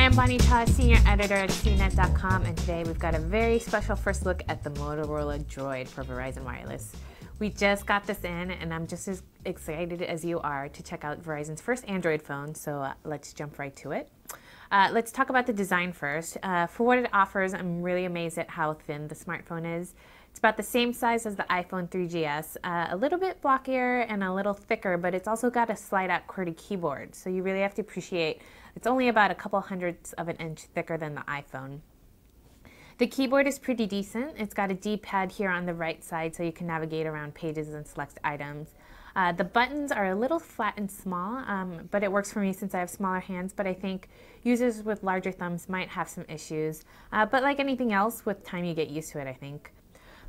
I'm Bonnie Cha, Senior Editor at CNET.com, and today we've got a very special first look at the Motorola Droid for Verizon Wireless. We just got this in, and I'm just as excited as you are to check out Verizon's first Android phone, so let's jump right to it. Let's talk about the design first. For what it offers, I'm really amazed at how thin the smartphone is. It's about the same size as the iPhone 3GS, a little bit blockier and a little thicker, but it's also got a slide-out QWERTY keyboard, so you really have to appreciate it's only about a couple hundredths of an inch thicker than the iPhone. The keyboard is pretty decent. It's got a D-pad here on the right side so you can navigate around pages and select items. The buttons are a little flat and small, but it works for me since I have smaller hands, but I think users with larger thumbs might have some issues. But like anything else, with time you get used to it, I think.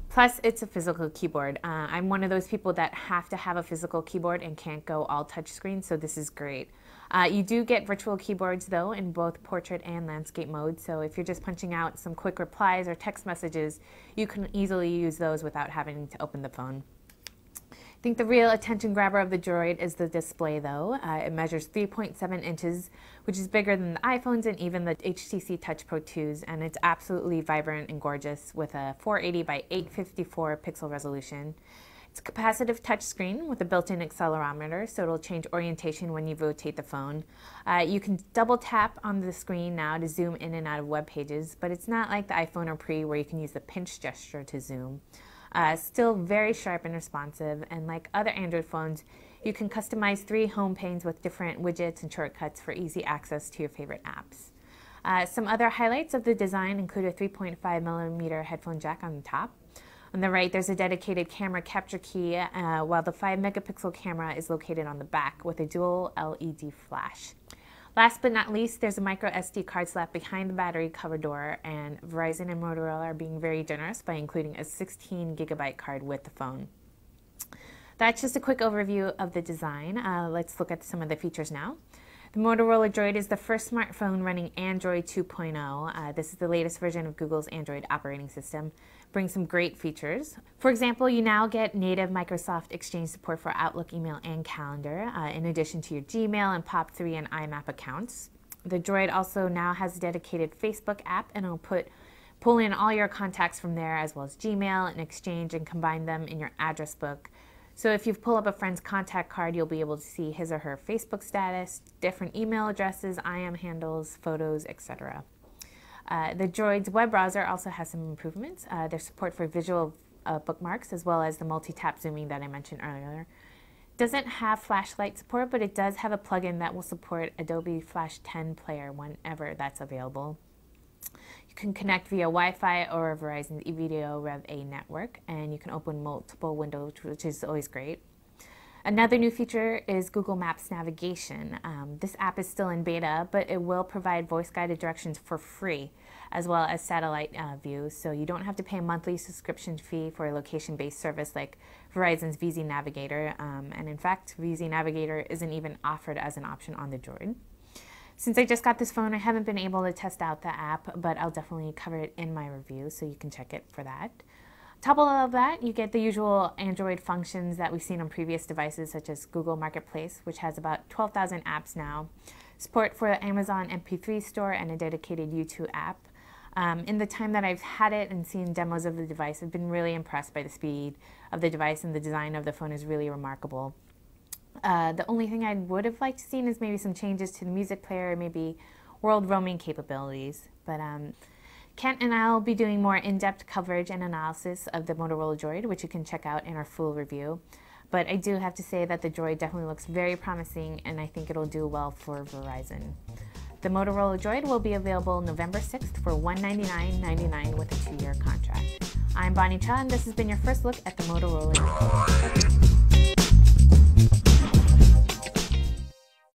Plus, it's a physical keyboard. I'm one of those people that have to have a physical keyboard and can't go all touchscreen, so this is great. You do get virtual keyboards, though, in both portrait and landscape mode, so if you're just punching out some quick replies or text messages, you can easily use those without having to open the phone. I think the real attention grabber of the Droid is the display, though. It measures 3.7 inches, which is bigger than the iPhones and even the HTC Touch Pro 2s, and it's absolutely vibrant and gorgeous with a 480 by 854 pixel resolution. It's a capacitive touchscreen with a built-in accelerometer, so it'll change orientation when you rotate the phone. You can double tap on the screen now to zoom in and out of web pages, but it's not like the iPhone or Pre where you can use the pinch gesture to zoom. Still very sharp and responsive, and like other Android phones, you can customize 3 home panes with different widgets and shortcuts for easy access to your favorite apps. Some other highlights of the design include a 3.5mm headphone jack on the top. On the right, there's a dedicated camera capture key, while the 5-megapixel camera is located on the back with a dual LED flash. Last but not least, there's a micro SD card slot behind the battery cover door, and Verizon and Motorola are being very generous by including a 16GB card with the phone. That's just a quick overview of the design. Let's look at some of the features now. The Motorola Droid is the first smartphone running Android 2.0. This is the latest version of Google's Android operating system. Brings some great features. For example, you now get native Microsoft Exchange support for Outlook, email, and calendar, in addition to your Gmail and POP3 and IMAP accounts. The Droid also now has a dedicated Facebook app, and it'll pull in all your contacts from there, as well as Gmail and Exchange, and combine them in your address book. So if you pull up a friend's contact card, you'll be able to see his or her Facebook status, different email addresses, IM handles, photos, etc. The Droid's web browser also has some improvements. There's support for visual bookmarks, as well as the multi-tap zooming that I mentioned earlier. Doesn't have flashlight support, but it does have a plugin that will support Adobe Flash 10 Player whenever that's available. You can connect via Wi-Fi or Verizon's eVideo Rev A network, and you can open multiple windows, which is always great. Another new feature is Google Maps navigation. This app is still in beta, but it will provide voice-guided directions for free, as well as satellite views, so you don't have to pay a monthly subscription fee for a location-based service like Verizon's VZ Navigator, and in fact, VZ Navigator isn't even offered as an option on the Droid. Since I just got this phone, I haven't been able to test out the app, but I'll definitely cover it in my review, so you can check it for that. On top of all of that, you get the usual Android functions that we've seen on previous devices, such as Google Marketplace, which has about 12,000 apps now, support for the Amazon MP3 store, and a dedicated YouTube app. In the time that I've had it and seen demos of the device, I've been really impressed by the speed of the device, and the design of the phone is really remarkable. The only thing I would have liked to see is maybe some changes to the music player, maybe world roaming capabilities. But Kent and I will be doing more in-depth coverage and analysis of the Motorola Droid, which you can check out in our full review. But I do have to say that the Droid definitely looks very promising, and I think it'll do well for Verizon. The Motorola Droid will be available November 6th for $199.99 with a 2-year contract. I'm Bonnie Cha, and this has been your first look at the Motorola Droid.